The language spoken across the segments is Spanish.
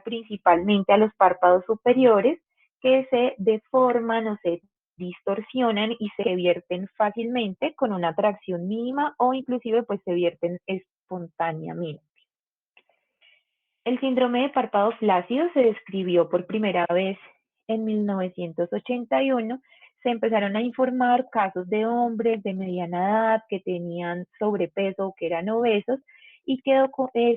principalmente a los párpados superiores que se deforman o se distorsionan y se vierten fácilmente con una tracción mínima o inclusive pues se vierten espontáneamente. El síndrome de párpado flácido se describió por primera vez en 1981. Se empezaron a informar casos de hombres de mediana edad que tenían sobrepeso o que eran obesos y que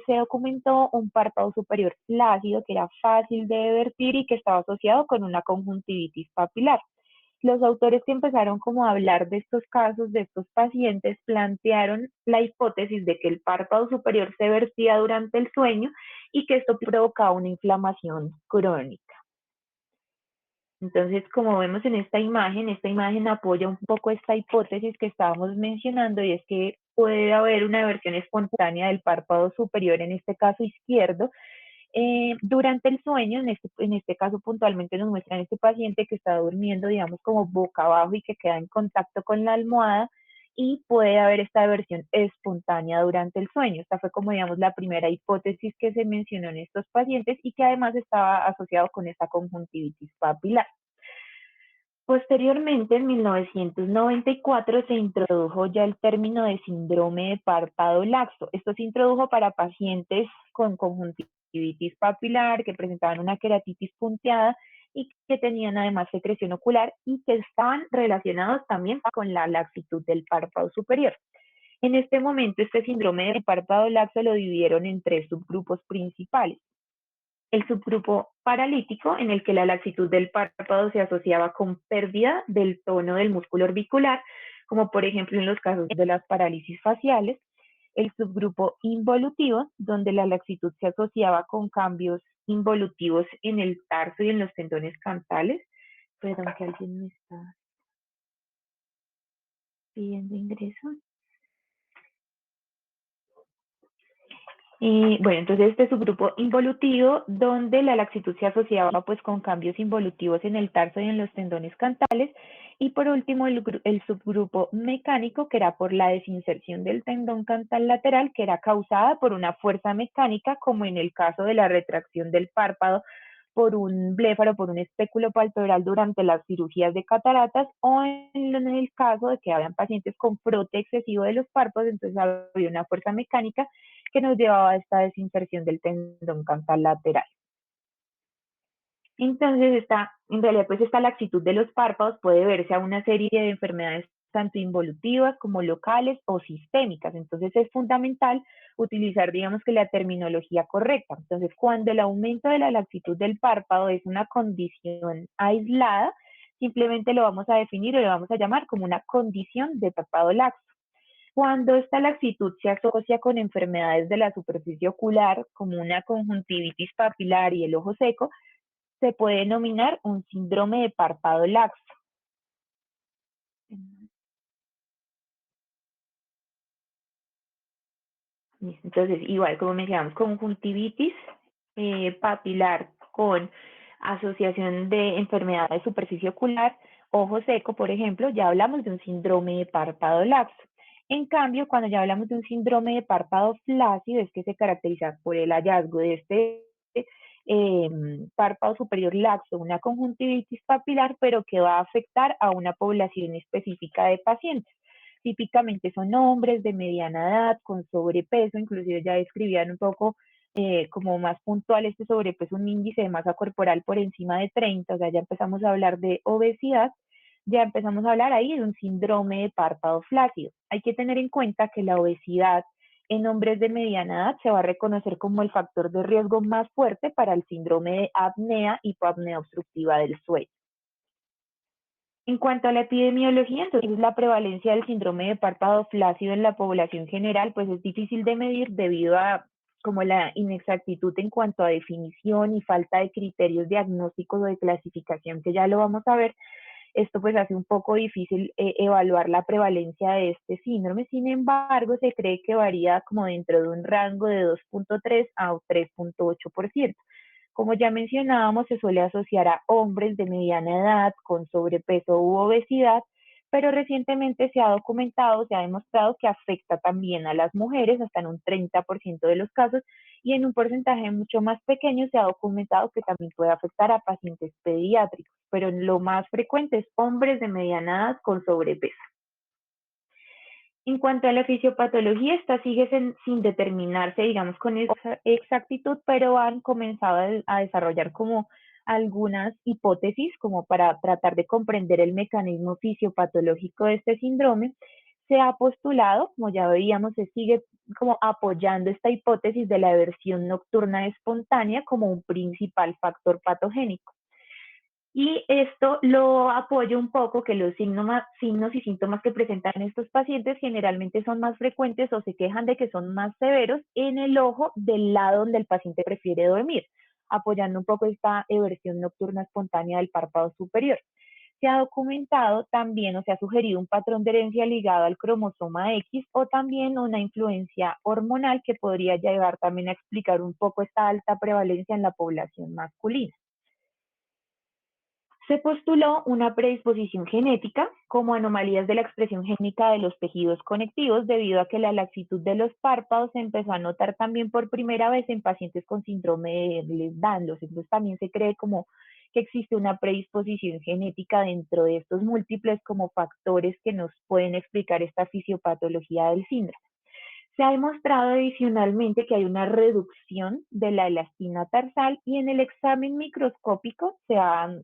se documentó un párpado superior flácido que era fácil de vertir y que estaba asociado con una conjuntivitis papilar. Los autores que empezaron como a hablar de estos casos, de estos pacientes, plantearon la hipótesis de que el párpado superior se vertía durante el sueño y que esto provocaba una inflamación crónica. Entonces, como vemos en esta imagen apoya un poco esta hipótesis que estábamos mencionando y es que puede haber una versión espontánea del párpado superior, en este caso izquierdo, durante el sueño. En este caso puntualmente nos muestran este paciente que está durmiendo, digamos, como boca abajo y que queda en contacto con la almohada y puede haber esta versión espontánea durante el sueño. Esta fue como, digamos, la primera hipótesis que se mencionó en estos pacientes y que además estaba asociado con esta conjuntivitis papilar. Posteriormente, en 1994, se introdujo ya el término de síndrome de párpado laxo. Esto se introdujo para pacientes con conjuntivitis papilar, que presentaban una queratitis punteada y que tenían además secreción ocular y que estaban relacionados también con la laxitud del párpado superior. En este momento, este síndrome de párpado laxo lo dividieron en tres subgrupos principales. El subgrupo paralítico, en el que la laxitud del párpado se asociaba con pérdida del tono del músculo orbicular, como por ejemplo en los casos de las parálisis faciales. El subgrupo involutivo, donde la laxitud se asociaba con cambios involutivos en el tarso y en los tendones cantales. Perdón, que alguien me está pidiendo ingreso. Bueno, entonces este subgrupo involutivo, donde la laxitud se asociaba pues con cambios involutivos en el tarso y en los tendones cantales. Y por último, el subgrupo mecánico, que era por la desinserción del tendón cantal lateral, que era causada por una fuerza mecánica, como en el caso de la retracción del párpado por un bléfaro, por un espéculo palpebral durante las cirugías de cataratas, o en el caso de que habían pacientes con frote excesivo de los párpados, entonces había una fuerza mecánica que nos llevaba a esta desinserción del tendón cantal lateral. Entonces, en realidad, pues esta laxitud de los párpados puede verse a una serie de enfermedades tanto involutivas como locales o sistémicas. Entonces, es fundamental utilizar, digamos que la terminología correcta. Entonces, cuando el aumento de la laxitud del párpado es una condición aislada, simplemente lo vamos a definir o lo vamos a llamar como una condición de párpado laxo. Cuando esta laxitud se asocia con enfermedades de la superficie ocular, como una conjuntivitis papilar y el ojo seco, se puede denominar un síndrome de párpado laxo. Entonces, igual como mencionamos, conjuntivitis papilar con asociación de enfermedad de superficie ocular, ojo seco, por ejemplo, ya hablamos de un síndrome de párpado laxo. En cambio, cuando ya hablamos de un síndrome de párpado flácido, es que se caracteriza por el hallazgo de este párpado superior laxo, una conjuntivitis papilar, pero que va a afectar a una población específica de pacientes. Típicamente son hombres de mediana edad, con sobrepeso, inclusive ya describían un poco como más puntual este sobrepeso, un índice de masa corporal por encima de 30, o sea, ya empezamos a hablar de obesidad, ya empezamos a hablar ahí de un síndrome de párpado flácido. Hay que tener en cuenta que la obesidad en hombres de mediana edad se va a reconocer como el factor de riesgo más fuerte para el síndrome de apnea, hipoapnea obstructiva del sueño. En cuanto a la epidemiología, entonces la prevalencia del síndrome de párpado flácido en la población general, pues es difícil de medir debido a como la inexactitud en cuanto a definición y falta de criterios diagnósticos o de clasificación, que ya lo vamos a ver. Esto pues hace un poco difícil evaluar la prevalencia de este síndrome. Sin embargo, se cree que varía como dentro de un rango de 2.3 a 3.8%. Como ya mencionábamos, se suele asociar a hombres de mediana edad con sobrepeso u obesidad, pero recientemente se ha documentado, se ha demostrado que afecta también a las mujeres, hasta en un 30% de los casos, y en un porcentaje mucho más pequeño se ha documentado que también puede afectar a pacientes pediátricos, pero lo más frecuente es hombres de mediana edad con sobrepeso. En cuanto a la fisiopatología, esta sigue sin determinarse, digamos, con exactitud, pero han comenzado a desarrollar como algunas hipótesis como para tratar de comprender el mecanismo fisiopatológico de este síndrome. Se ha postulado, como ya veíamos, se sigue como apoyando esta hipótesis de la eversión nocturna espontánea como un principal factor patogénico. Y esto lo apoya un poco que los signos y síntomas que presentan estos pacientes generalmente son más frecuentes o se quejan de que son más severos en el ojo del lado donde el paciente prefiere dormir, apoyando un poco esta eversión nocturna espontánea del párpado superior. Se ha documentado también o se ha sugerido un patrón de herencia ligado al cromosoma X o también una influencia hormonal que podría llevar también a explicar un poco esta alta prevalencia en la población masculina. Se postuló una predisposición genética como anomalías de la expresión génica de los tejidos conectivos debido a que la laxitud de los párpados se empezó a notar también por primera vez en pacientes con síndrome de Ehlers-Danlos. Entonces también se cree como que existe una predisposición genética dentro de estos múltiples como factores que nos pueden explicar esta fisiopatología del síndrome. Se ha demostrado adicionalmente que hay una reducción de la elastina tarsal y en el examen microscópico se ha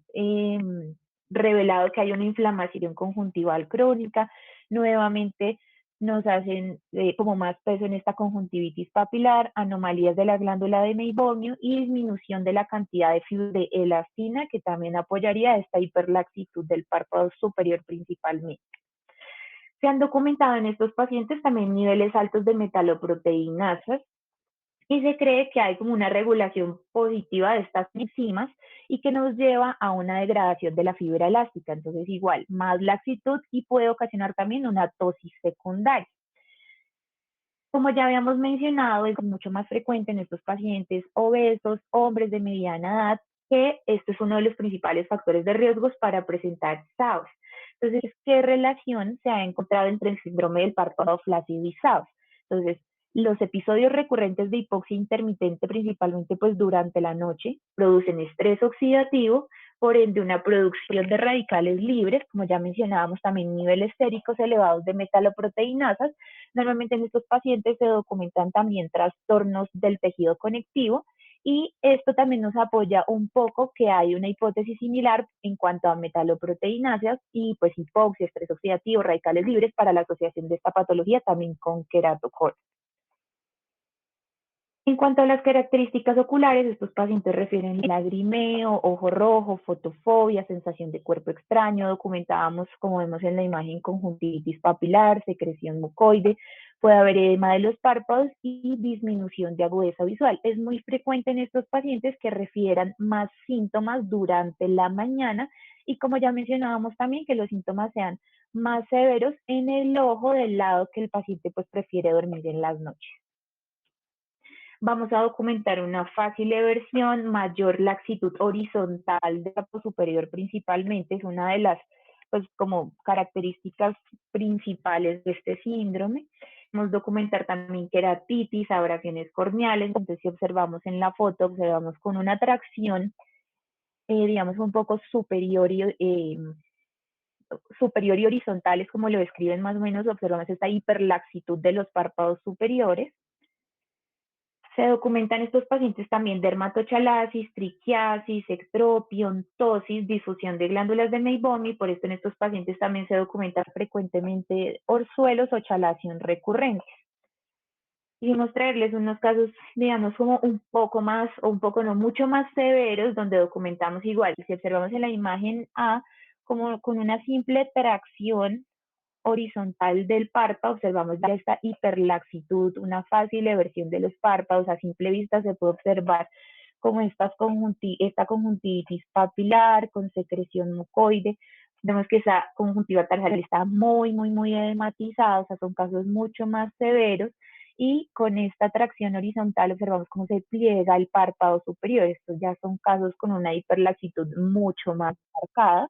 revelado que hay una inflamación conjuntival crónica. Nuevamente nos hacen como más peso en esta conjuntivitis papilar, anomalías de la glándula de Meibomian y disminución de la cantidad de fibra de elastina que también apoyaría esta hiperlaxitud del párpado superior principalmente. Se han documentado en estos pacientes también niveles altos de metaloproteinasas y se cree que hay como una regulación positiva de estas enzimas y que nos lleva a una degradación de la fibra elástica. Entonces, igual, más laxitud y puede ocasionar también una tosis secundaria. Como ya habíamos mencionado, es mucho más frecuente en estos pacientes obesos, hombres de mediana edad, que esto es uno de los principales factores de riesgos para presentar SAOS. Entonces, ¿qué relación se ha encontrado entre el síndrome del párpado flácido y SAOS? Entonces, los episodios recurrentes de hipoxia intermitente, principalmente pues durante la noche, producen estrés oxidativo, por ende una producción de radicales libres, como ya mencionábamos, también niveles séricos elevados de metaloproteinasas. Normalmente en estos pacientes se documentan también trastornos del tejido conectivo y esto también nos apoya un poco que hay una hipótesis similar en cuanto a metaloproteinasas y pues hipoxia, estrés oxidativo, radicales libres para la asociación de esta patología también con queratocono. En cuanto a las características oculares, estos pacientes refieren lagrimeo, ojo rojo, fotofobia, sensación de cuerpo extraño. Documentábamos, como vemos en la imagen, conjuntivitis papilar, secreción mucoide, puede haber edema de los párpados y disminución de agudeza visual. Es muy frecuente en estos pacientes que refieran más síntomas durante la mañana y, como ya mencionábamos también, que los síntomas sean más severos en el ojo del lado que el paciente pues prefiere dormir en las noches. Vamos a documentar una fácil eversión, mayor laxitud horizontal del cuerpo superior principalmente, es una de las pues como características principales de este síndrome. Vamos a documentar también queratitis, abrasiones corneales, entonces si observamos en la foto, observamos con una tracción, digamos, un poco superior y horizontal, es como lo describen más o menos, observamos esta hiperlaxitud de los párpados superiores. Se documentan estos pacientes también dermatochalasis, triquiasis, ectropia, ontosis, difusión de glándulas de Meibomi, por esto en estos pacientes también se documentan frecuentemente orzuelos o chalación recurrentes. Quisimos traerles unos casos, digamos, como un poco más, o un poco no mucho más severos, donde documentamos igual. Si observamos en la imagen A, como con una simple tracción horizontal del párpado, observamos ya esta hiperlaxitud, una fácil eversión de los párpados. A simple vista se puede observar como esta conjuntivitis papilar con secreción mucoide. Vemos que esa conjuntiva tarsal está muy edematizada, o sea, son casos mucho más severos. Y con esta tracción horizontal observamos cómo se pliega el párpado superior. Estos ya son casos con una hiperlaxitud mucho más marcada.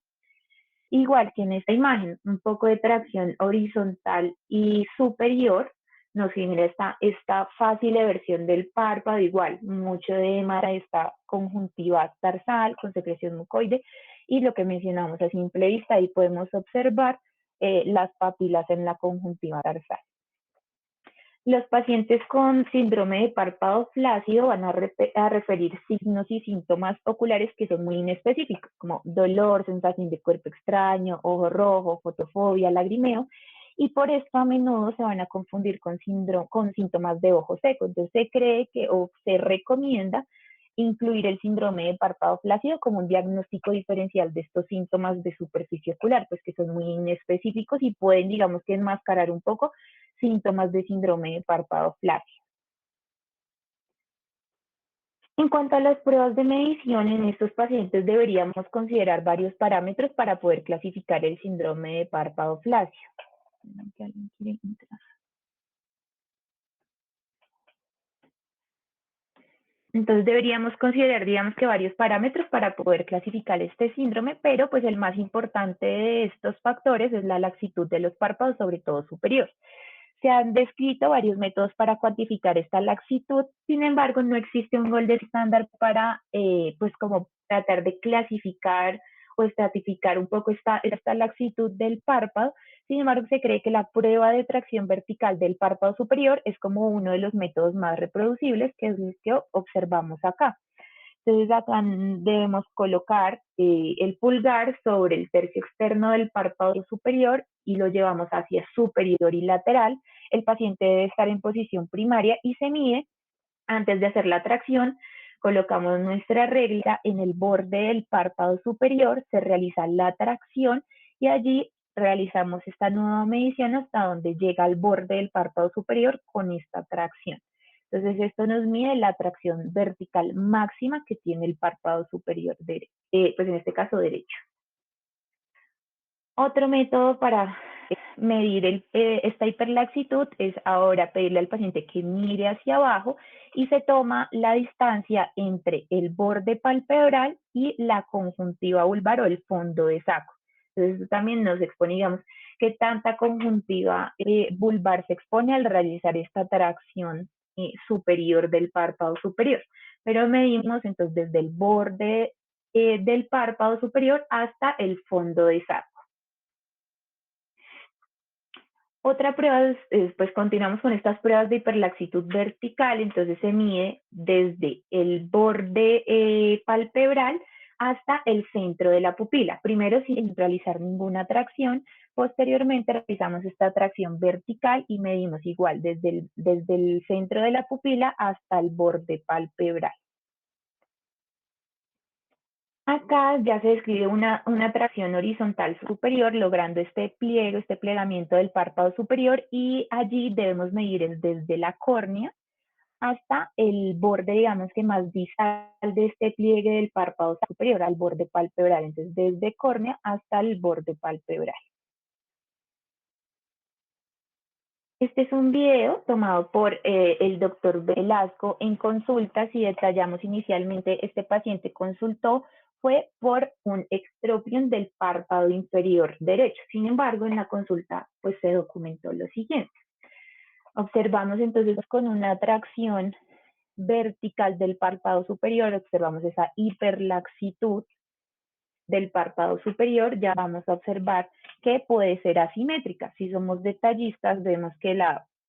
Igual que en esta imagen, un poco de tracción horizontal y superior nos genera esta fácil eversión del párpado, igual, mucho edema de esta conjuntiva tarsal con secreción mucoide, y lo que mencionamos a simple vista, ahí podemos observar las papilas en la conjuntiva tarsal. Los pacientes con síndrome de párpado flácido van a referir signos y síntomas oculares que son muy inespecíficos, como dolor, sensación de cuerpo extraño, ojo rojo, fotofobia, lagrimeo, y por esto a menudo se van a confundir con síntomas de ojo seco. Entonces se cree que o se recomienda incluir el síndrome de párpado flácido como un diagnóstico diferencial de estos síntomas de superficie ocular, pues que son muy inespecíficos y pueden, digamos que enmascarar un poco síntomas de síndrome de párpado flácido. En cuanto a las pruebas de medición, en estos pacientes deberíamos considerar varios parámetros para poder clasificar el síndrome de párpado flácido. Entonces deberíamos considerar, digamos que varios parámetros para poder clasificar este síndrome, pero pues el más importante de estos factores es la laxitud de los párpados, sobre todo superior. Se han descrito varios métodos para cuantificar esta laxitud, sin embargo, no existe un golden estándar para, pues, como tratar de clasificar o estratificar un poco esta laxitud del párpado. Sin embargo, se cree que la prueba de tracción vertical del párpado superior es como uno de los métodos más reproducibles, que es el que observamos acá. Entonces acá debemos colocar el pulgar sobre el tercio externo del párpado superior y lo llevamos hacia superior y lateral. El paciente debe estar en posición primaria y se mide antes de hacer la tracción. Colocamos nuestra regla en el borde del párpado superior, se realiza la tracción y allí realizamos esta nueva medición hasta donde llega al borde del párpado superior con esta tracción. Entonces esto nos mide la tracción vertical máxima que tiene el párpado superior derecho, pues en este caso derecho. Otro método para medir esta hiperlaxitud es ahora pedirle al paciente que mire hacia abajo y se toma la distancia entre el borde palpebral y la conjuntiva vulvar o el fondo de saco. Entonces, esto también nos expone, digamos, qué tanta conjuntiva vulvar se expone al realizar esta tracción superior del párpado superior. Pero medimos entonces desde el borde del párpado superior hasta el fondo de saco. Otra prueba pues continuamos con estas pruebas de hiperlaxitud vertical, entonces se mide desde el borde palpebral hasta el centro de la pupila. Primero sin realizar ninguna tracción, posteriormente realizamos esta tracción vertical y medimos igual desde el centro de la pupila hasta el borde palpebral. Acá ya se describe una tracción horizontal superior, logrando este pliego, este plegamiento del párpado superior, y allí debemos medir desde la córnea hasta el borde, digamos que más distal de este pliegue del párpado superior, al borde palpebral. Entonces, desde córnea hasta el borde palpebral. Este es un video tomado por el doctor Velasco en consulta. Si detallamos inicialmente, este paciente consultó fue por un extropion del párpado inferior derecho. Sin embargo, en la consulta pues se documentó lo siguiente. Observamos entonces con una tracción vertical del párpado superior, observamos esa hiperlaxitud del párpado superior. Ya vamos a observar que puede ser asimétrica. Si somos detallistas, vemos que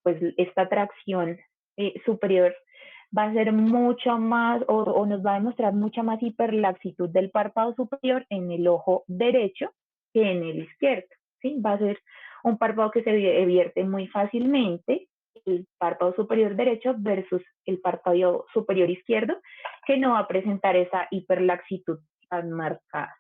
pues esta tracción superior va a ser mucho más o nos va a demostrar mucha más hiperlaxitud del párpado superior en el ojo derecho que en el izquierdo. ¿Sí? Va a ser un párpado que se vierte muy fácilmente, el párpado superior derecho versus el párpado superior izquierdo, que no va a presentar esa hiperlaxitud tan marcada.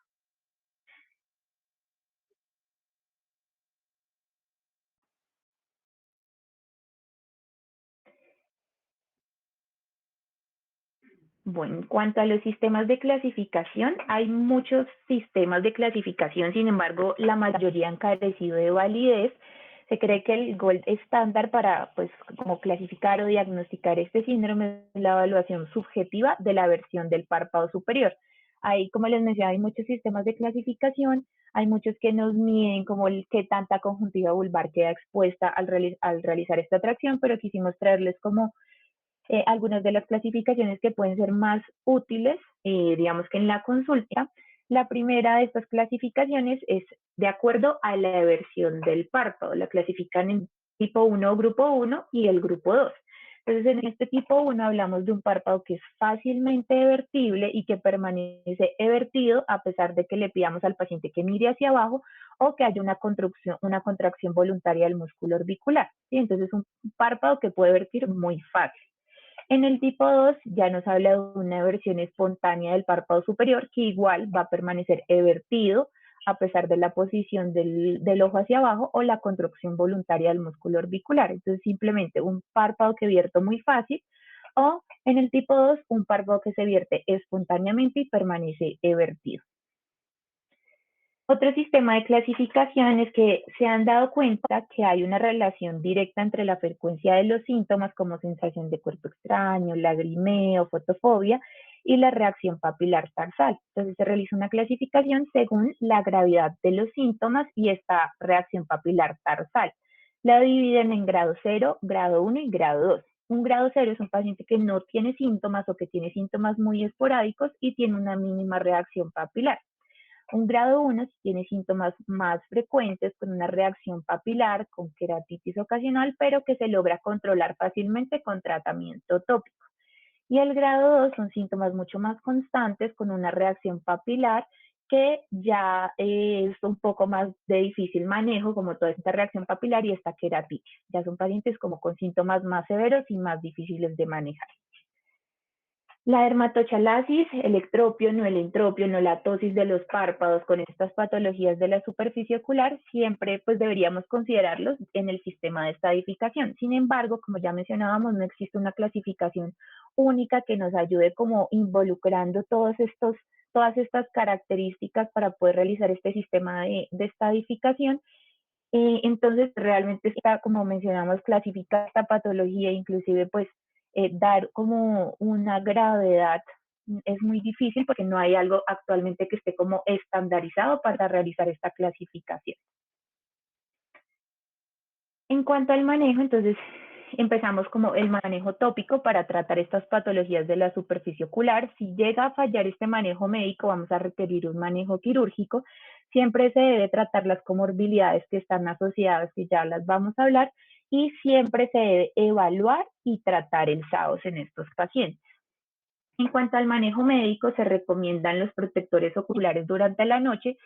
Bueno, en cuanto a los sistemas de clasificación, hay muchos sistemas de clasificación, sin embargo, la mayoría han carecido de validez. Se cree que el gold estándar para, pues, como clasificar o diagnosticar este síndrome es la evaluación subjetiva de la versión del párpado superior. Hay, como les mencioné, hay muchos sistemas de clasificación, hay muchos que nos miden como qué tanta conjuntiva vulvar queda expuesta al realizar esta tracción, pero quisimos traerles como algunas de las clasificaciones que pueden ser más útiles, digamos que en la consulta. La primera de estas clasificaciones es de acuerdo a la versión del párpado. La clasifican en tipo 1 o grupo 1 y el grupo 2. Entonces, en este tipo 1 hablamos de un párpado que es fácilmente evertible y que permanece evertido a pesar de que le pidamos al paciente que mire hacia abajo o que haya una contracción voluntaria del músculo orbicular. ¿Sí? Entonces, es un párpado que puede vertir muy fácil. En el tipo 2 ya nos habla de una eversión espontánea del párpado superior que igual va a permanecer evertido a pesar de la posición del ojo hacia abajo o la contracción voluntaria del músculo orbicular. Entonces simplemente un párpado que vierto muy fácil o en el tipo 2 un párpado que se vierte espontáneamente y permanece evertido. Otro sistema de clasificación es que se han dado cuenta que hay una relación directa entre la frecuencia de los síntomas como sensación de cuerpo extraño, lagrimeo, fotofobia y la reacción papilar tarsal. Entonces se realiza una clasificación según la gravedad de los síntomas y esta reacción papilar tarsal. La dividen en grado 0, grado 1 y grado 2. Un grado 0 es un paciente que no tiene síntomas o que tiene síntomas muy esporádicos y tiene una mínima reacción papilar. Un grado 1 tiene síntomas más frecuentes con una reacción papilar, con queratitis ocasional, pero que se logra controlar fácilmente con tratamiento tópico. Y el grado 2 son síntomas mucho más constantes con una reacción papilar que ya es un poco más de difícil manejo, como toda esta reacción papilar y esta queratitis. Ya son pacientes como con síntomas más severos y más difíciles de manejar. La dermatochalasis, el ectropio, no el entropio, no la tosis de los párpados con estas patologías de la superficie ocular, siempre pues deberíamos considerarlos en el sistema de estadificación. Sin embargo, como ya mencionábamos, no existe una clasificación única que nos ayude como involucrando todas estas características para poder realizar este sistema de estadificación. Entonces, realmente está, como mencionamos, clasificar esta patología, inclusive pues dar como una gravedad es muy difícil porque no hay algo actualmente que esté como estandarizado para realizar esta clasificación. En cuanto al manejo, entonces empezamos como el manejo tópico para tratar estas patologías de la superficie ocular. Si llega a fallar este manejo médico, vamos a requerir un manejo quirúrgico. Siempre se debe tratar las comorbilidades que están asociadas, que ya las vamos a hablar, y siempre se debe evaluar y tratar el SAOS en estos pacientes. En cuanto al manejo médico, se recomiendan los protectores oculares durante la noche,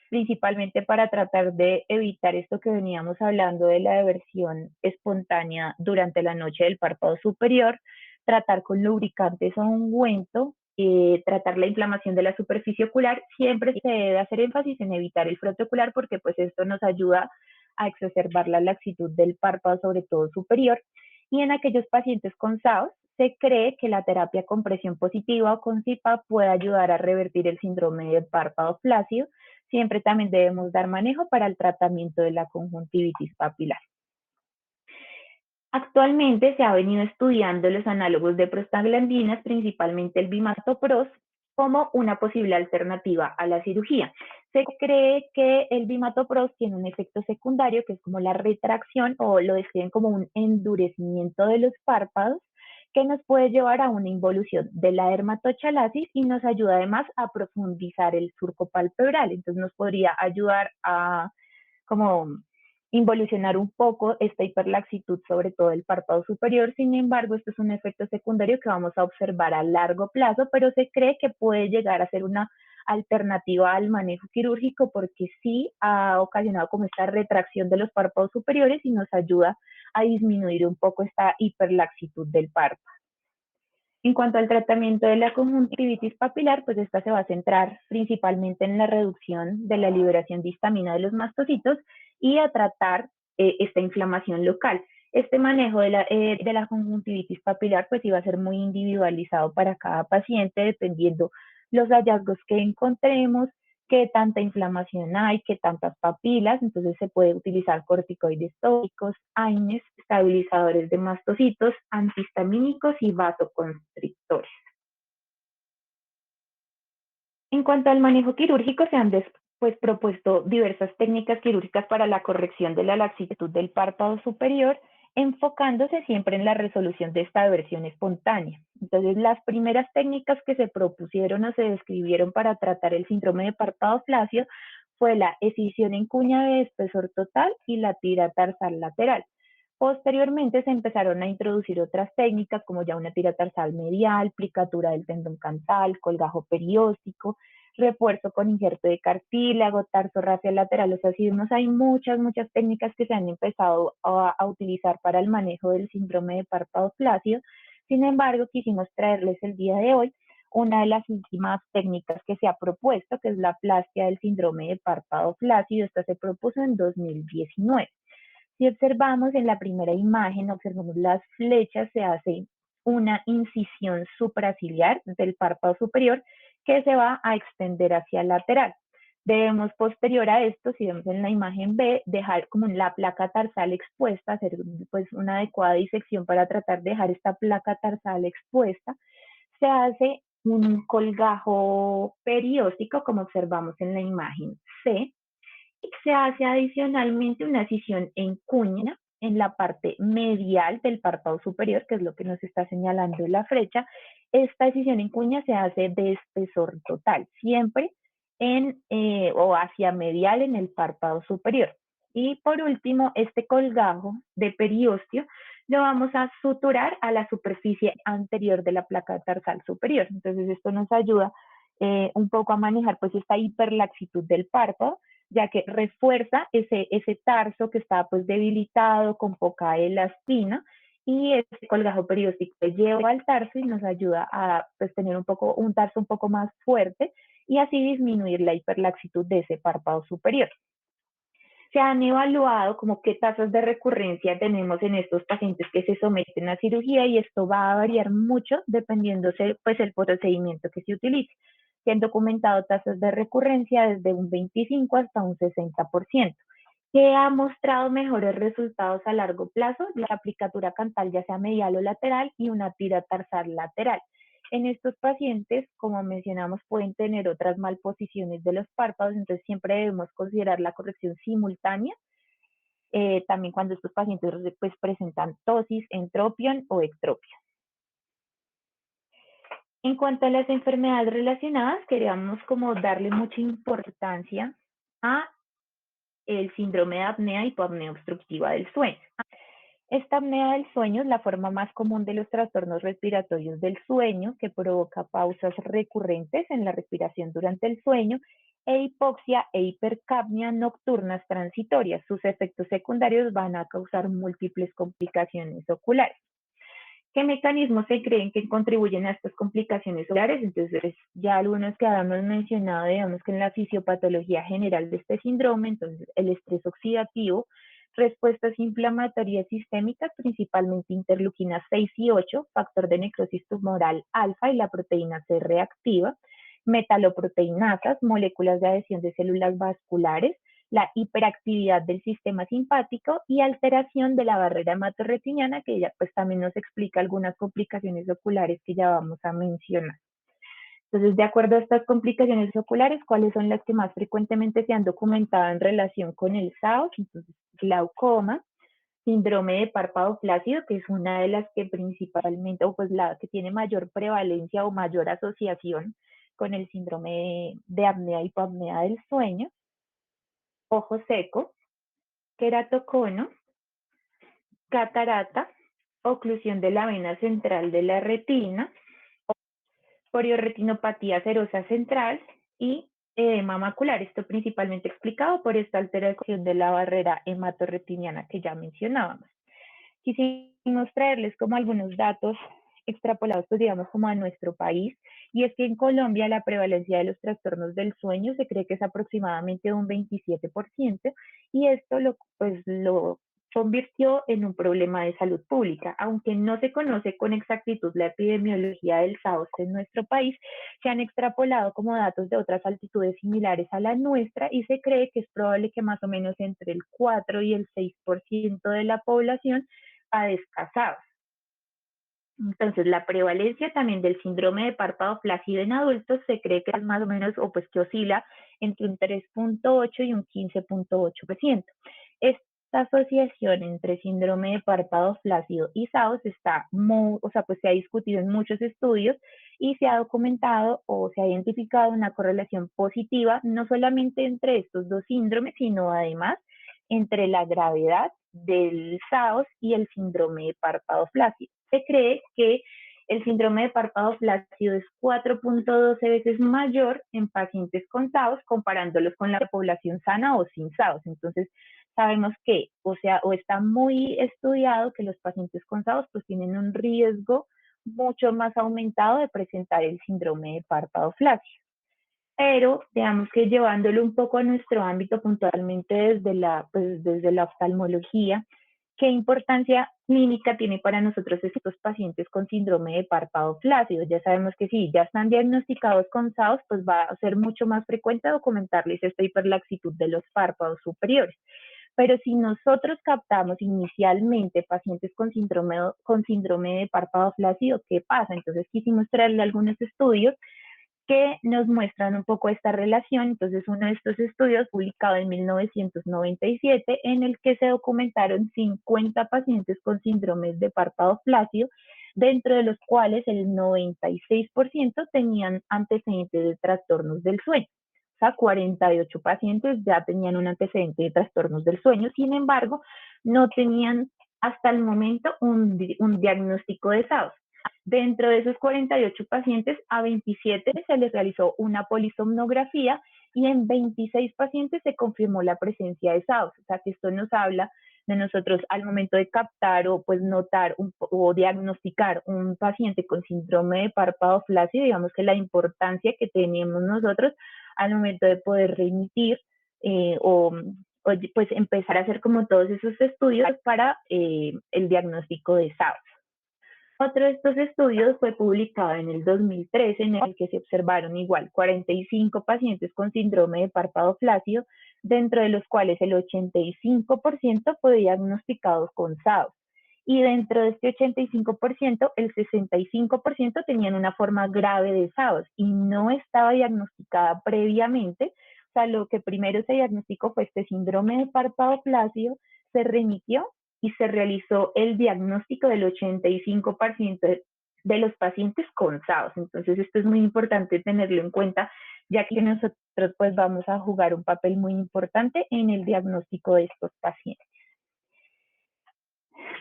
principalmente para tratar de evitar esto que veníamos hablando de la eversión espontánea durante la noche del párpado superior, tratar con lubricantes o ungüento, tratar la inflamación de la superficie ocular. Siempre se debe hacer énfasis en evitar el frote ocular porque pues esto nos ayuda a exacerbar la laxitud del párpado, sobre todo superior. Y en aquellos pacientes con SAOS, se cree que la terapia con presión positiva o con CIPA puede ayudar a revertir el síndrome del párpado flácido. Siempre también debemos dar manejo para el tratamiento de la conjuntivitis papilar. Actualmente se ha venido estudiando los análogos de prostaglandinas, principalmente el bimatopros, como una posible alternativa a la cirugía. Se cree que el bimatopros tiene un efecto secundario que es como la retracción o lo describen como un endurecimiento de los párpados que nos puede llevar a una involución de la dermatochalasis y nos ayuda además a profundizar el surco palpebral. Entonces nos podría ayudar a como involucionar un poco esta hiperlaxitud, sobre todo el párpado superior. Sin embargo, esto es un efecto secundario que vamos a observar a largo plazo, pero se cree que puede llegar a ser una alternativa al manejo quirúrgico porque sí ha ocasionado como esta retracción de los párpados superiores y nos ayuda a disminuir un poco esta hiperlaxitud del párpado. En cuanto al tratamiento de la conjuntivitis papilar, pues esta se va a centrar principalmente en la reducción de la liberación de histamina de los mastocitos y a tratar esta inflamación local. Este manejo de la conjuntivitis papilar pues iba a ser muy individualizado para cada paciente dependiendo los hallazgos que encontremos, qué tanta inflamación hay, qué tantas papilas. Entonces se puede utilizar corticoides tópicos, AINES, estabilizadores de mastocitos, antihistamínicos y vasoconstrictores. En cuanto al manejo quirúrgico, se han pues, propuesto diversas técnicas quirúrgicas para la corrección de la laxitud del párpado superior, enfocándose siempre en la resolución de esta aversión espontánea. Entonces, las primeras técnicas que se propusieron o se describieron para tratar el síndrome de párpado flácido fue la escisión en cuña de espesor total y la tira tarsal lateral. Posteriormente se empezaron a introducir otras técnicas como ya una tira tarsal medial, plicatura del tendón cansal, colgajo perióstico, refuerzo con injerto de cartílago, tarso racial lateral. O sea, si vemos, hay muchas técnicas que se han empezado a utilizar para el manejo del síndrome de párpado flácido. Sin embargo, quisimos traerles el día de hoy una de las últimas técnicas que se ha propuesto, que es la plastia del síndrome de párpado flácido. Esta se propuso en 2019. Si observamos en la primera imagen, observamos las flechas, se hace una incisión supraciliar del párpado superior que se va a extender hacia el lateral. Debemos, posterior a esto, si vemos en la imagen B, dejar como la placa tarsal expuesta, hacer pues una adecuada disección para tratar de dejar esta placa tarsal expuesta. Se hace un colgajo perióstico, como observamos en la imagen C. Se hace adicionalmente una escisión en cuña en la parte medial del párpado superior, que es lo que nos está señalando la flecha. Esta escisión en cuña se hace de espesor total, siempre o hacia medial en el párpado superior. Y por último, este colgajo de periósteo lo vamos a suturar a la superficie anterior de la placa tarsal superior. Entonces esto nos ayuda un poco a manejar pues esta hiperlaxitud del párpado, ya que refuerza ese tarso que está pues debilitado, con poca elastina, y este colgajo perióstico lleva al tarso y nos ayuda a pues, tener un tarso un poco más fuerte y así disminuir la hiperlaxitud de ese párpado superior. Se han evaluado como qué tasas de recurrencia tenemos en estos pacientes que se someten a cirugía, y esto va a variar mucho dependiendo pues el procedimiento que se utilice. Se han documentado tasas de recurrencia desde un 25 hasta un 60%. ¿Qué ha mostrado mejores resultados a largo plazo? La aplicatura cantal, ya sea medial o lateral, y una tira tarsal lateral. En estos pacientes, como mencionamos, pueden tener otras malposiciones de los párpados, entonces siempre debemos considerar la corrección simultánea. También cuando estos pacientes pues, presentan tosis, entropión o ectropión. En cuanto a las enfermedades relacionadas, queríamos como darle mucha importancia a el síndrome de apnea y hipoapnea obstructiva del sueño. Esta apnea del sueño es la forma más común de los trastornos respiratorios del sueño, que provoca pausas recurrentes en la respiración durante el sueño e hipoxia e hipercapnia nocturnas transitorias. Sus efectos secundarios van a causar múltiples complicaciones oculares. ¿Qué mecanismos se creen que contribuyen a estas complicaciones oculares? Entonces, ya algunos que habíamos mencionado, digamos que en la fisiopatología general de este síndrome, entonces el estrés oxidativo, respuestas inflamatorias sistémicas, principalmente interleuquinas 6 y 8, factor de necrosis tumoral alfa y la proteína C reactiva, metaloproteinasas, moléculas de adhesión de células vasculares, la hiperactividad del sistema simpático y alteración de la barrera hematorretiniana, que ya pues también nos explica algunas complicaciones oculares que ya vamos a mencionar. Entonces, de acuerdo a estas complicaciones oculares, ¿cuáles son las que más frecuentemente se han documentado en relación con el SAOS? Entonces, glaucoma, síndrome de párpado flácido, que es una de las que principalmente, o pues la que tiene mayor prevalencia o mayor asociación con el síndrome de apnea y hipoapnea del sueño, ojo seco, queratocono, catarata, oclusión de la vena central de la retina, porioretinopatía serosa central y edema macular. Esto principalmente explicado por esta alteración de la barrera hematorretiniana que ya mencionábamos. Quisimos traerles como algunos datos extrapolados, pues digamos, como a nuestro país, y es que en Colombia la prevalencia de los trastornos del sueño se cree que es aproximadamente un 27%, y esto lo convirtió en un problema de salud pública. Aunque no se conoce con exactitud la epidemiología del SAOS en nuestro país, se han extrapolado como datos de otras altitudes similares a la nuestra, y se cree que es probable que más o menos entre el 4 y el 6% de la población padezca SAOS. Entonces, la prevalencia también del síndrome de párpado flácido en adultos se cree que es más o menos, o pues que oscila entre un 3.8 y un 15.8%. Esta asociación entre síndrome de párpado flácido y SAOS está muy, o sea, pues se ha discutido en muchos estudios y se ha documentado o se ha identificado una correlación positiva no solamente entre estos dos síndromes, sino además entre la gravedad del SAOS y el síndrome de párpado flácido. Se cree que el síndrome de párpado flácido es 4.12 veces mayor en pacientes con SAOS comparándolos con la población sana o sin SAOS. Entonces, sabemos que, o sea, o está muy estudiado que los pacientes con SAOS pues tienen un riesgo mucho más aumentado de presentar el síndrome de párpado flácido. Pero digamos que llevándolo un poco a nuestro ámbito puntualmente desde la oftalmología, ¿qué importancia clínica tiene para nosotros estos pacientes con síndrome de párpado flácido? Ya sabemos que si ya están diagnosticados con SAOS, pues va a ser mucho más frecuente documentarles esta hiperlaxitud de los párpados superiores. Pero si nosotros captamos inicialmente pacientes con síndrome de párpado flácido, ¿qué pasa? Entonces quisimos traerle algunos estudios que nos muestran un poco esta relación. Entonces, uno de estos estudios publicado en 1997 en el que se documentaron 50 pacientes con síndromes de párpado flácido, dentro de los cuales el 96% tenían antecedentes de trastornos del sueño. O sea, 48 pacientes ya tenían un antecedente de trastornos del sueño, sin embargo, no tenían hasta el momento un diagnóstico de SAOS. Dentro de esos 48 pacientes, a 27 se les realizó una polisomnografía y en 26 pacientes se confirmó la presencia de SAOS. O sea, que esto nos habla de nosotros al momento de captar o pues notar o diagnosticar un paciente con síndrome de párpado flácido, digamos que la importancia que tenemos nosotros al momento de poder remitir o pues empezar a hacer como todos esos estudios para el diagnóstico de SAOS. Otro de estos estudios fue publicado en el 2013 en el que se observaron igual 45 pacientes con síndrome de párpado flácido, dentro de los cuales el 85% fue diagnosticado con SAOS. Y dentro de este 85%, el 65% tenían una forma grave de SAOS y no estaba diagnosticada previamente. O sea, lo que primero se diagnosticó fue este síndrome de párpado flácido, se remitió y se realizó el diagnóstico del 85% de los pacientes con SAOS. Entonces, esto es muy importante tenerlo en cuenta, ya que nosotros pues vamos a jugar un papel muy importante en el diagnóstico de estos pacientes.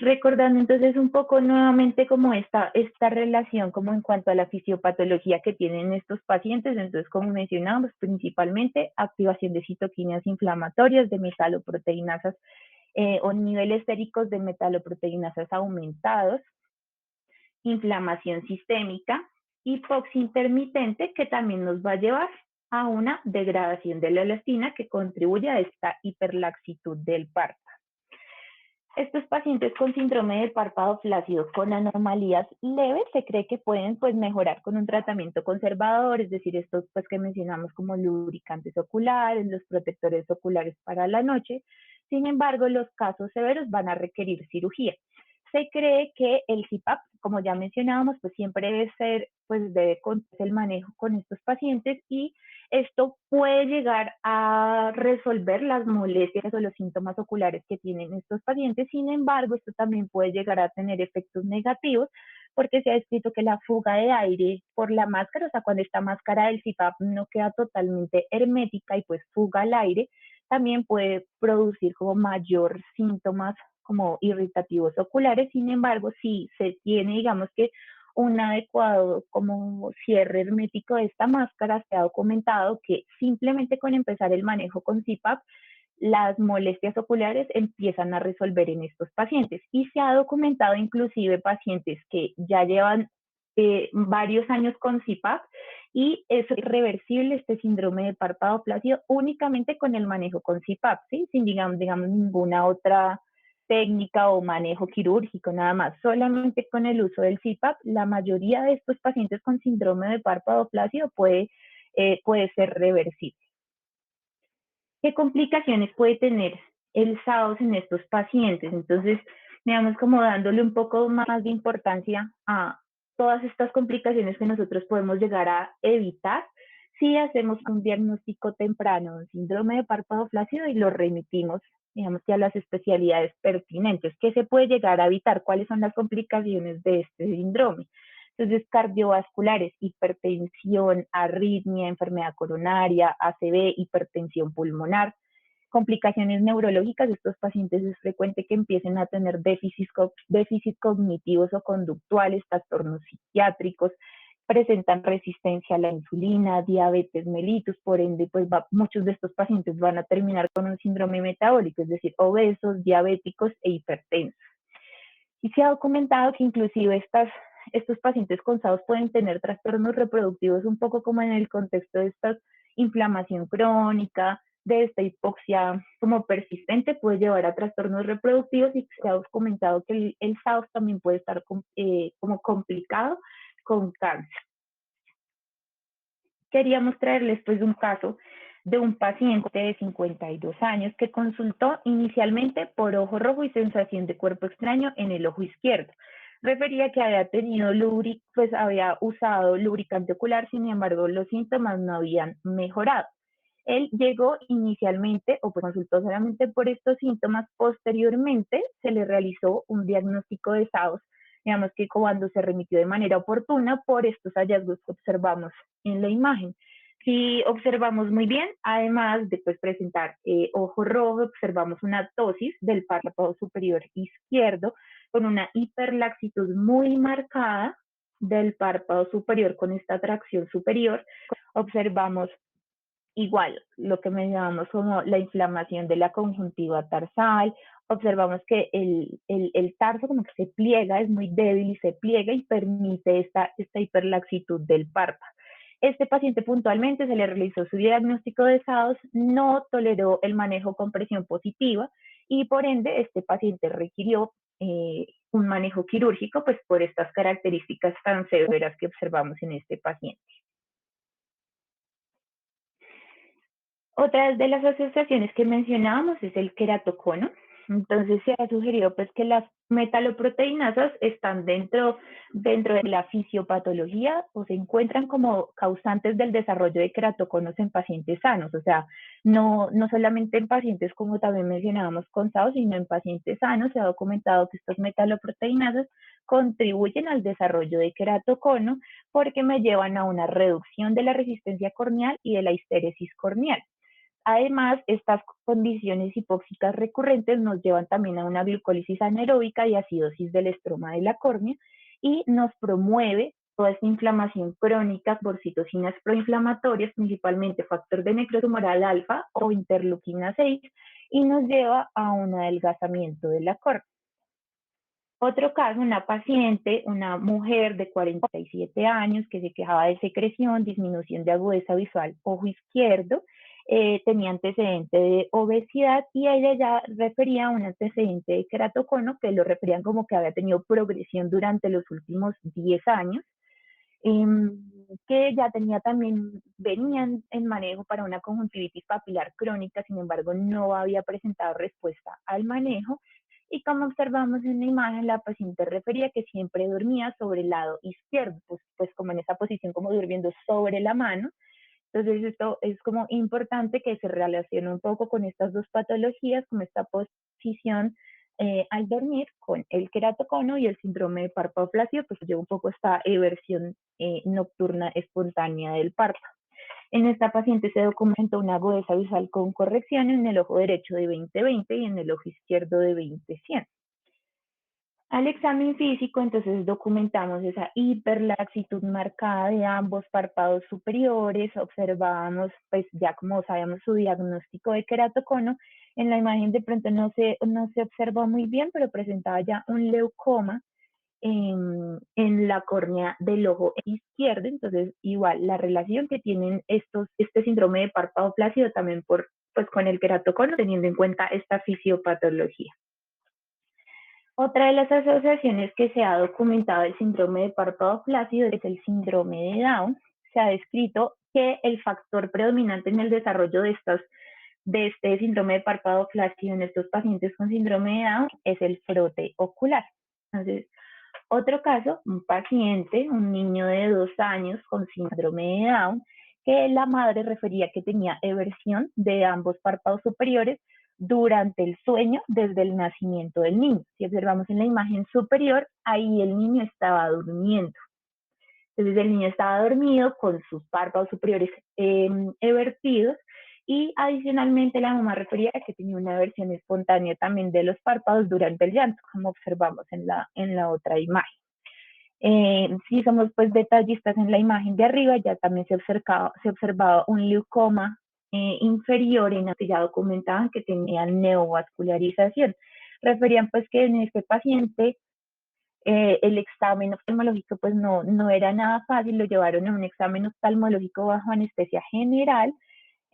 Recordando entonces un poco nuevamente como esta relación como en cuanto a la fisiopatología que tienen estos pacientes, entonces como mencionábamos, principalmente activación de citoquinas inflamatorias, de metaloproteinasas o niveles séricos de metaloproteinasas aumentados, inflamación sistémica, hipoxia intermitente que también nos va a llevar a una degradación de la elastina que contribuye a esta hiperlaxitud del párpado. Estos pacientes con síndrome de párpado flácido con anomalías leves se cree que pueden pues mejorar con un tratamiento conservador, es decir, estos pues que mencionamos como lubricantes oculares, los protectores oculares para la noche. Sin embargo, los casos severos van a requerir cirugía. Se cree que el CPAP, como ya mencionábamos, pues siempre debe ser, pues debe contar el manejo con estos pacientes y esto puede llegar a resolver las molestias o los síntomas oculares que tienen estos pacientes. Sin embargo, esto también puede llegar a tener efectos negativos porque se ha escrito que la fuga de aire por la máscara, o sea, cuando esta máscara del CPAP no queda totalmente hermética y pues fuga el aire, también puede producir como mayor síntomas como irritativos oculares. Sin embargo, si se tiene, digamos que un adecuado como cierre hermético de esta máscara, se ha documentado que simplemente con empezar el manejo con CPAP, las molestias oculares empiezan a resolver en estos pacientes. Y se ha documentado inclusive pacientes que ya llevan varios años con CPAP y es reversible este síndrome de párpado flácido únicamente con el manejo con CPAP, ¿sí? Sin digamos ninguna otra técnica o manejo quirúrgico, nada más. Solamente con el uso del CPAP, la mayoría de estos pacientes con síndrome de párpado flácido puede ser reversible. ¿Qué complicaciones puede tener el SAOS en estos pacientes? Entonces, digamos, como dándole un poco más de importancia a todas estas complicaciones que nosotros podemos llegar a evitar si hacemos un diagnóstico temprano de un síndrome de párpado flácido y lo remitimos, digamos, que a las especialidades pertinentes. ¿Qué se puede llegar a evitar? ¿Cuáles son las complicaciones de este síndrome? Entonces, cardiovasculares, hipertensión, arritmia, enfermedad coronaria, ACV, hipertensión pulmonar. Complicaciones neurológicas, estos pacientes es frecuente que empiecen a tener déficits cognitivos o conductuales, trastornos psiquiátricos, presentan resistencia a la insulina, diabetes mellitus, por ende, pues muchos de estos pacientes van a terminar con un síndrome metabólico, es decir, obesos, diabéticos e hipertensos. Y se ha documentado que inclusive estos pacientes con SAOS pueden tener trastornos reproductivos un poco como en el contexto de esta inflamación crónica, de esta hipoxia como persistente, puede llevar a trastornos reproductivos y se ha documentado que el SAOS también puede estar como complicado con cáncer. Queríamos traerles pues un caso de un paciente de 52 años que consultó inicialmente por ojo rojo y sensación de cuerpo extraño en el ojo izquierdo. Refería que había tenido pues había usado lubricante ocular, sin embargo los síntomas no habían mejorado. Él llegó inicialmente o pues consultó solamente por estos síntomas, posteriormente se le realizó un diagnóstico de SAOS, digamos que cuando se remitió de manera oportuna por estos hallazgos que observamos en la imagen. Si observamos muy bien, además de pues, presentar ojo rojo, observamos una ptosis del párpado superior izquierdo con una hiperlaxitud muy marcada del párpado superior con esta tracción superior. Observamos igual lo que mencionamos como la inflamación de la conjuntiva tarsal, observamos que el tarso como que se pliega, es muy débil y se pliega y permite esta hiperlaxitud del párpado. Este paciente puntualmente se le realizó su diagnóstico de SAOS, no toleró el manejo con presión positiva y por ende este paciente requirió un manejo quirúrgico pues por estas características tan severas que observamos en este paciente. Otra de las asociaciones que mencionábamos es el queratocono. Entonces se ha sugerido pues que las metaloproteinasas están dentro de la fisiopatología o se encuentran como causantes del desarrollo de queratoconos en pacientes sanos, o sea, no solamente en pacientes como también mencionábamos con SAO, sino en pacientes sanos se ha documentado que estas metaloproteinasas contribuyen al desarrollo de queratocono porque me llevan a una reducción de la resistencia corneal y de la histeresis corneal. Además, estas condiciones hipóxicas recurrentes nos llevan también a una glucólisis anaeróbica y acidosis del estroma de la córnea y nos promueve toda esta inflamación crónica por citocinas proinflamatorias, principalmente factor de necrotumoral alfa o interleuquina 6, y nos lleva a un adelgazamiento de la córnea. Otro caso, una paciente, una mujer de 47 años que se quejaba de secreción, disminución de agudeza visual, ojo izquierdo, tenía antecedente de obesidad y ella ya refería a un antecedente de queratocono que lo referían como que había tenido progresión durante los últimos 10 años, que ya tenía también, venían en manejo para una conjuntivitis papilar crónica, sin embargo no había presentado respuesta al manejo y como observamos en la imagen, la paciente refería que siempre dormía sobre el lado izquierdo, pues como en esa posición como durmiendo sobre la mano. Entonces esto es como importante que se relacione un poco con estas dos patologías, como esta posición al dormir con el queratocono y el síndrome de párpado flácido, pues lleva un poco esta eversión nocturna espontánea del párpado. En esta paciente se documentó una agudeza visual con corrección en el ojo derecho de 20/20 y en el ojo izquierdo de 20/100. Al examen físico, entonces documentamos esa hiperlaxitud marcada de ambos párpados superiores, observábamos, pues ya como sabemos su diagnóstico de queratocono, en la imagen de pronto no se observa muy bien, pero presentaba ya un leucoma en la córnea del ojo izquierdo, entonces igual la relación que tienen este síndrome de párpado flácido también pues con el queratocono, teniendo en cuenta esta fisiopatología. Otra de las asociaciones que se ha documentado del síndrome de párpado flácido es el síndrome de Down. Se ha descrito que el factor predominante en el desarrollo de este síndrome de párpado flácido en estos pacientes con síndrome de Down es el frote ocular. Entonces, otro caso, un paciente, un niño de 2 años con síndrome de Down, que la madre refería que tenía eversión de ambos párpados superiores durante el sueño desde el nacimiento del niño. Si observamos en la imagen superior, ahí el niño estaba durmiendo. Entonces el niño estaba dormido con sus párpados superiores evertidos y adicionalmente la mamá refería a que tenía una aversión espontánea también de los párpados durante el llanto, como observamos en la otra imagen. Si somos pues detallistas en la imagen de arriba, ya también se observaba un leucoma inferior en el que ya documentaban que tenía neovascularización. Referían pues que en este paciente el examen oftalmológico pues no era nada fácil, lo llevaron a un examen oftalmológico bajo anestesia general,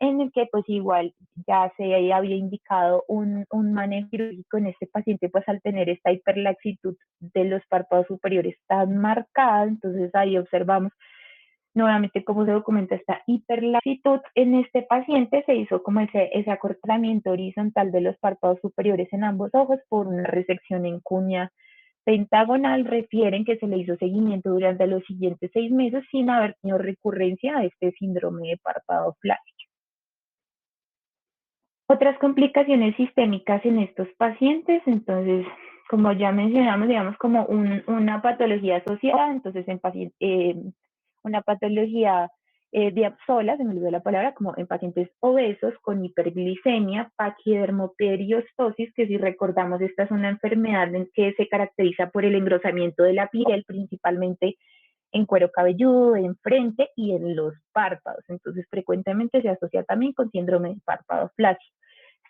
en el que pues igual ya se había indicado un manejo quirúrgico en este paciente, pues al tener esta hiperlaxitud de los párpados superiores tan marcada, entonces ahí observamos nuevamente cómo se documenta esta hiperlaxitud en este paciente, se hizo como ese acortamiento horizontal de los párpados superiores en ambos ojos por una resección en cuña pentagonal. Refieren que se le hizo seguimiento durante los siguientes 6 meses sin haber tenido recurrencia a este síndrome de párpado flácido. Otras complicaciones sistémicas en estos pacientes, entonces, como ya mencionamos, digamos, como una patología asociada, entonces en pacientes, una patología sola, se me olvidó la palabra, como en pacientes obesos con hiperglicemia, paquidermoperiostosis, que si recordamos, esta es una enfermedad en que se caracteriza por el engrosamiento de la piel, principalmente en cuero cabelludo, en frente y en los párpados. Entonces, frecuentemente se asocia también con síndrome de párpado flácido.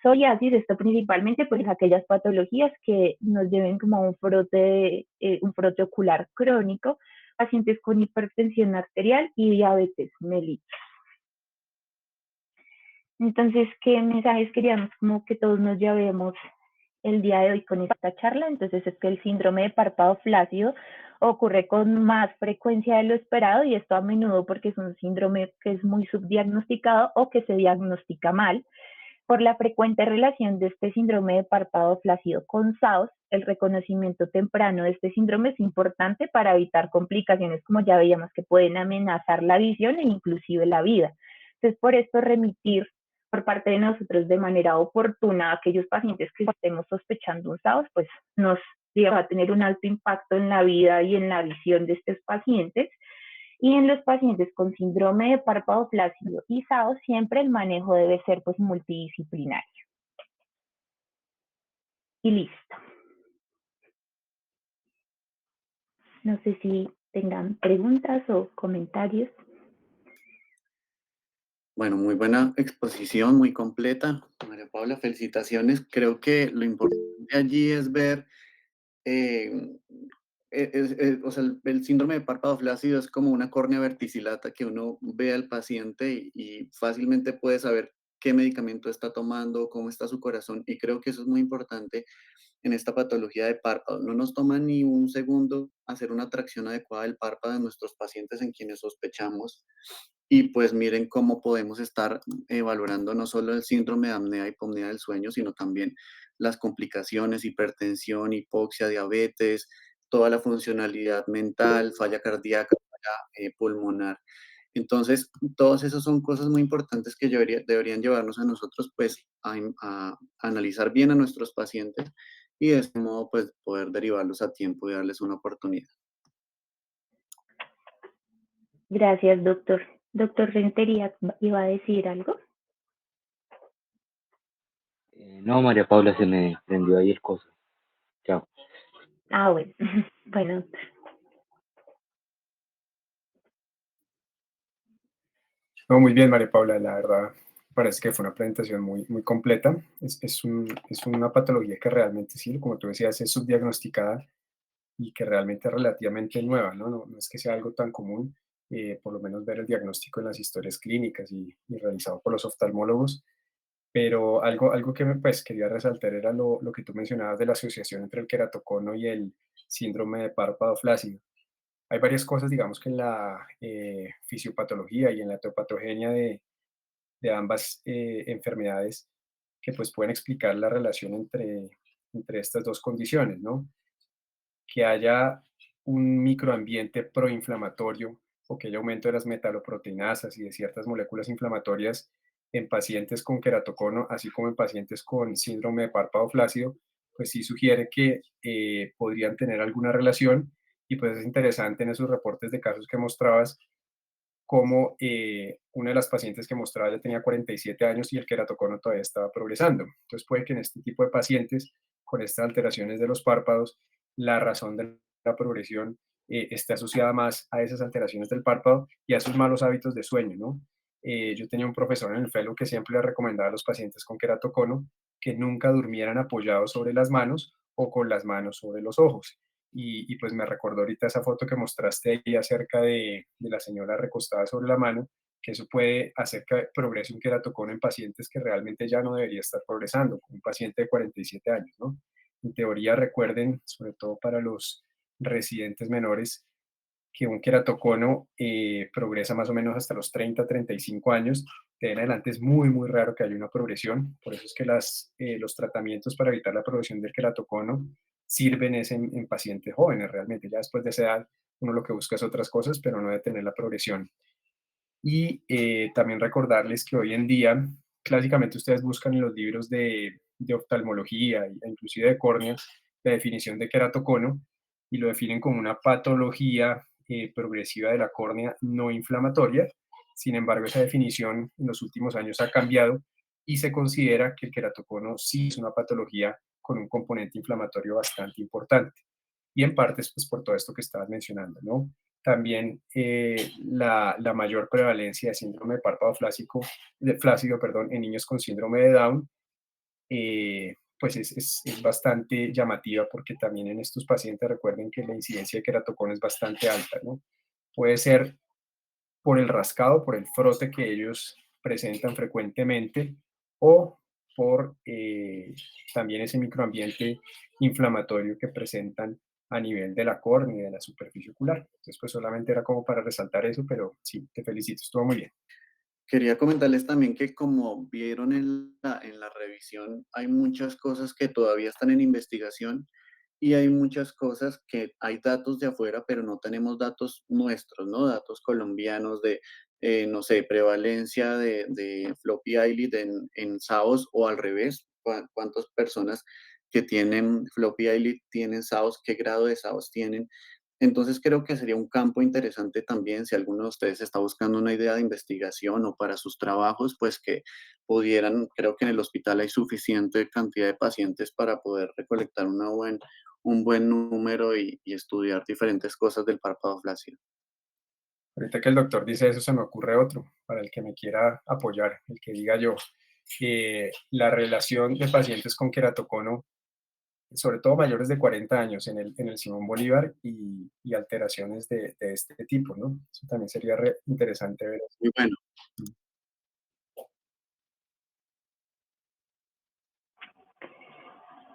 Psoriasis, esto principalmente pues aquellas patologías que nos lleven como a un frote ocular crónico, pacientes con hipertensión arterial y diabetes mellitus. Entonces, ¿qué mensajes queríamos como que todos nos llevemos el día de hoy con esta charla? Entonces es que el síndrome de párpado flácido ocurre con más frecuencia de lo esperado y esto a menudo porque es un síndrome que es muy subdiagnosticado o que se diagnostica mal. Por la frecuente relación de este síndrome de párpado flácido con SAOS, el reconocimiento temprano de este síndrome es importante para evitar complicaciones, como ya veíamos, que pueden amenazar la visión e inclusive la vida. Entonces, por esto, remitir por parte de nosotros de manera oportuna a aquellos pacientes que estemos sospechando un SAOS, pues nos va a tener un alto impacto en la vida y en la visión de estos pacientes. Y en los pacientes con síndrome de párpado flácido y SAO siempre el manejo debe ser pues multidisciplinario. Y listo. No sé si tengan preguntas o comentarios. Bueno, muy buena exposición, muy completa. María Paula, felicitaciones. Creo que lo importante allí es ver, eh, o sea, el síndrome de párpado flácido es como una córnea verticilata que uno ve al paciente y fácilmente puede saber qué medicamento está tomando, cómo está su corazón. Y creo que eso es muy importante en esta patología de párpado. No nos toma ni un segundo hacer una tracción adecuada del párpado de nuestros pacientes en quienes sospechamos. Y pues miren cómo podemos estar valorando no solo el síndrome de apnea y hipopnea del sueño, sino también las complicaciones, hipertensión, hipoxia, diabetes, toda la funcionalidad mental, falla cardíaca, falla pulmonar. Entonces, todas esas son cosas muy importantes que deberían llevarnos a nosotros pues a analizar bien a nuestros pacientes y de este modo pues poder derivarlos a tiempo y darles una oportunidad. Gracias, doctor. Doctor Rentería, ¿iba a decir algo? No, María Paula, se me prendió ahí el coso. Chao. Ah, bueno. Bueno, No, muy bien, María Paula, la verdad parece que fue una presentación muy completa. Es una patología que realmente sí, como tú decías, es subdiagnosticada y que realmente es relativamente nueva, ¿no? No es que sea algo tan común, por lo menos ver el diagnóstico en las historias clínicas y realizado por los oftalmólogos, pero algo que pues, quería resaltar era lo que tú mencionabas de la asociación entre el queratocono y el síndrome de párpado flácido. Hay varias cosas, digamos, que en la fisiopatología y en la teopatogenia de ambas enfermedades que pues pueden explicar la relación entre estas dos condiciones, ¿no? Que haya un microambiente proinflamatorio o que haya aumento de las metaloproteinasas y de ciertas moléculas inflamatorias en pacientes con queratocono, así como en pacientes con síndrome de párpado flácido, pues sí sugiere que podrían tener alguna relación y pues es interesante en esos reportes de casos que mostrabas como una de las pacientes que mostraba ya tenía 47 años y el queratocono todavía estaba progresando. Entonces puede que en este tipo de pacientes con estas alteraciones de los párpados, la razón de la progresión esté asociada más a esas alteraciones del párpado y a sus malos hábitos de sueño, ¿no? Yo tenía un profesor en el fellow que siempre le recomendaba a los pacientes con queratocono que nunca durmieran apoyados sobre las manos o con las manos sobre los ojos. Y pues me recordó ahorita esa foto que mostraste ahí acerca de la señora recostada sobre la mano, que eso puede hacer que progrese un queratocono en pacientes que realmente ya no debería estar progresando, como un paciente de 47 años, ¿no? En teoría, recuerden, sobre todo para los residentes menores, que un queratocono progresa más o menos hasta los 30, 35 años. De ahí en adelante es muy, muy raro que haya una progresión. Por eso es que los tratamientos para evitar la progresión del queratocono sirven es en pacientes jóvenes realmente. Ya después de esa edad, uno lo que busca es otras cosas, pero no detener la progresión. Y también recordarles que hoy en día, clásicamente ustedes buscan en los libros de oftalmología e inclusive de córnea la definición de queratocono y lo definen como una patología progresiva de la córnea no inflamatoria. Sin embargo, esa definición en los últimos años ha cambiado y se considera que el queratocono sí es una patología con un componente inflamatorio bastante importante. Y en parte es pues, por todo esto que estabas mencionando, ¿no? También la mayor prevalencia de síndrome de párpado flácido, perdón, en niños con síndrome de Down, pues es bastante llamativa porque también en estos pacientes recuerden que la incidencia de queratocono es bastante alta, ¿no? Puede ser por el rascado, por el frote que ellos presentan frecuentemente o por también ese microambiente inflamatorio que presentan a nivel de la córnea y de la superficie ocular. Entonces, pues solamente era como para resaltar eso, pero sí, te felicito, estuvo muy bien. Quería comentarles también que como vieron en la revisión, hay muchas cosas que todavía están en investigación y hay muchas cosas que hay datos de afuera, pero no tenemos datos nuestros, ¿no? Datos colombianos de, no sé, prevalencia de floppy eyelid en SAOS o al revés, cuántas personas que tienen floppy eyelid tienen SAOS, qué grado de SAOS tienen. Entonces creo que sería un campo interesante también si alguno de ustedes está buscando una idea de investigación o para sus trabajos, pues que pudieran, creo que en el hospital hay suficiente cantidad de pacientes para poder recolectar un buen número y estudiar diferentes cosas del párpado flácido. Ahorita que el doctor dice eso, se me ocurre otro, para el que me quiera apoyar, el que diga yo, la relación de pacientes con queratocono sobre todo mayores de 40 años en el Simón Bolívar y alteraciones de este tipo, ¿no? Eso también sería interesante ver. Muy bueno.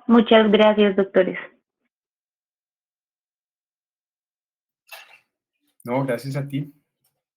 Muchas gracias, doctores. No, gracias a ti.